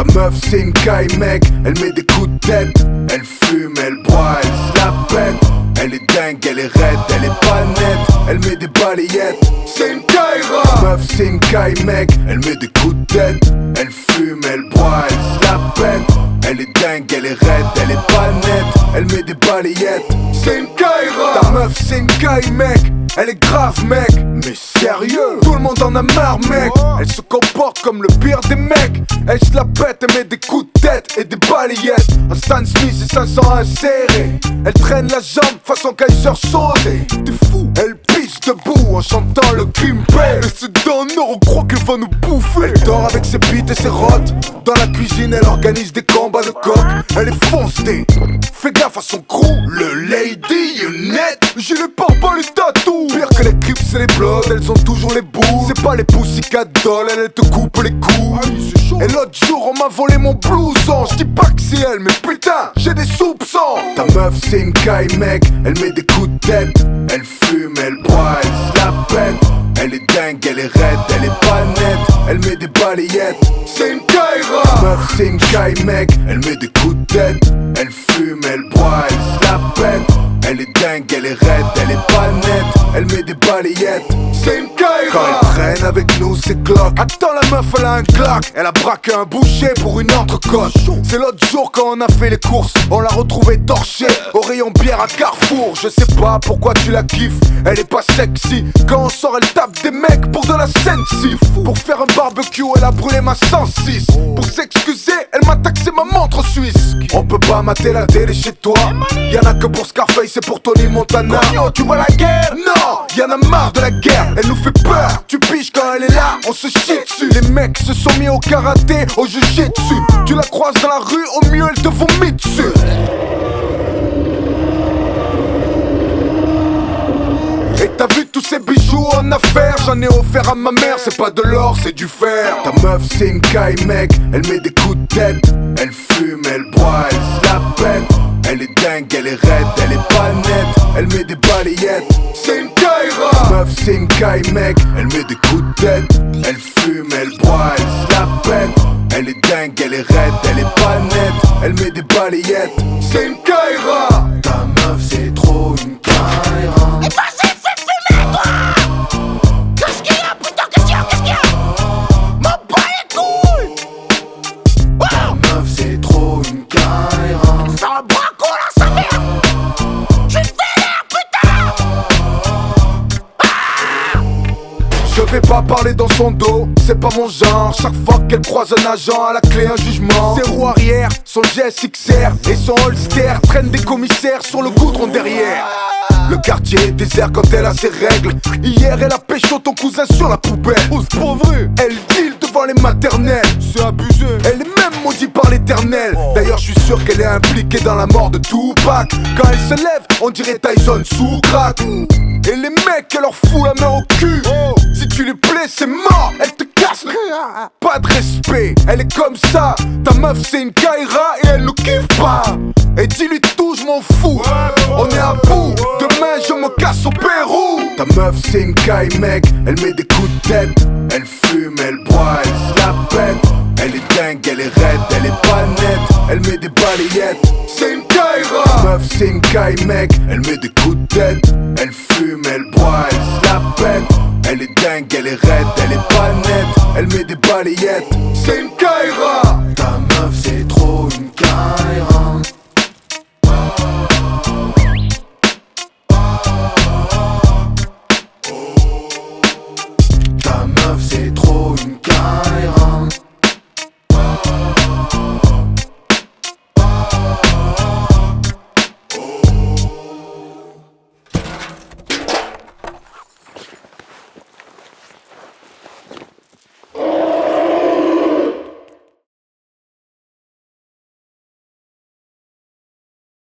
Ta meuf c'est une caille mec, elle met des coups de tête. Elle fume, elle boit, elle se la pète. Elle est dingue, elle est raide, elle est pas nette. Elle met des balayettes, c'est une caïra. Ta meuf c'est une caille mec, elle met des coups de tête. Elle fume, elle boit, elle se la pète. Elle est dingue, elle est raide, elle est pas nette. Elle met des balayettes, c'est une caïra. Ta meuf c'est une caille mec, elle est grave mec. Mais sérieux, tout le monde en a marre mec. Elle se comporte comme le pire des mecs. Elle se la pète, elle met des coups de tête et des balayettes. Un Stan Smith et 500 insérés. Elle traîne la jambe façon Kaiser Soze. T'es fou. Elle pisse debout en chantant le crime paye. Et c'est donneur, on croit qu'elle va nous bouffer. Elle dort avec ses bites et ses rottes. Dans la cuisine, elle organise des combats de coq. Elle est foncée, fais gaffe à son crew. Le Lady Unit, j'ai les pare-balles, les tatous. Pire que les Crips et les Bloods, elles ont toujours les bouts. C'est pas les Pussycat Dolls, elles te coupent les coups. Et l'autre jour on m'a volé mon blouson. J'dis pas que c'est elle, mais putain, j'ai des soupçons. Ta meuf c'est une caille mec, elle met des coups de tête. Elle fume, elle boit, elle se la pète. Elle est dingue, elle est raide, elle est pas nette. Elle met des balayettes, c'est une caïra. Ta meuf c'est une caille mec, elle met des coups de tête. Elle fume, elle boit, elle se la pète. Elle est dingue, elle est raide, elle est pas nette. Elle met des balayettes, c'est une caïra. Quand elle traîne avec nous c'est cloque. Attends, la meuf elle a un claque. Elle a braqué un boucher pour une entrecôte. C'est l'autre jour quand on a fait les courses, on l'a retrouvée torchée au rayon bière à Carrefour. Je sais pas pourquoi tu la kiffes, elle est pas sexy. Quand on sort elle tape des mecs pour de la sensi. Pour faire un barbecue elle a brûlé ma 106. Pour s'excuser elle m'a taxé ma montre suisse. On peut pas mater la télé chez toi. Y'en a que pour Scarface et pour Tony Montana. Tu vois la guerre? Non, y'en a marre de la guerre, elle nous fait peur. Tu piges quand elle est là, on se chie dessus. Les mecs se sont mis au karaté, au jiu-jitsu. Tu la croises dans la rue, au mieux elle te vomit dessus. Et t'as vu tous ces bijoux en affaires? J'en ai offert à ma mère, c'est pas de l'or, c'est du fer. Ta meuf c'est une caille mec, elle met des coups de tête. Elle fume, elle boit, elle se la pète. Elle est dingue, elle est raide, elle est pas nette. Elle met des balayettes, c'est une caïra. Ta meuf c'est une caille mec, elle met des coups de tête. Elle fume, elle boit, elle se la pète. Elle est dingue, elle est raide, elle est pas nette. Elle met des balayettes, c'est une caïra. Ta meuf c'est trop une caïra. Et vas-y, fais fumer toi. Qu'est-ce qu'il y a, putain, qu'est-ce qu'il y a, qu'est-ce qu'il y a? M'en bats les couilles. Ta meuf c'est trop une caïra. Fais un braco là, sa mère. Je suis vénère, putain. Je vais pas parler dans son dos, c'est pas mon genre. Chaque fois qu'elle croise un agent, à la clé un jugement. Ses roues arrière, son GSXR et son holster traînent des commissaires sur le goudron derrière. Le quartier est désert quand elle a ses règles. Hier elle a pécho ton cousin sur la poubelle. Oh c'est pas vrai. Elle deal devant les maternelles. C'est abusé. Elle est même maudite par l'éternel. D'ailleurs je suis sûr qu'elle est impliquée dans la mort de Tupac. Quand elle se lève on dirait Tyson sous crack. Et les mecs elle leur fout la main au cul. Si tu lui plais c'est mort. Elle te casse. Pas de respect. Elle est comme ça. Ta meuf c'est une caïra et elle nous kiffe pas. Et dis-lui tout je m'en fous. On est à bout. Demain je me casse au Pérou. Ta meuf c'est une caille mec, elle met des coups de tête. Elle fume, elle boit, elle se la pète. Elle est dingue, elle est raide, elle est pas nette. Elle met des balayettes, c'est une caïra. Ta meuf c'est une caille mec, elle met des coups de tête. Elle fume, elle boit, elle se la pète. Elle est dingue, elle est raide, elle est pas nette. Elle met des balayettes, c'est une caïra. Ta meuf c'est trop une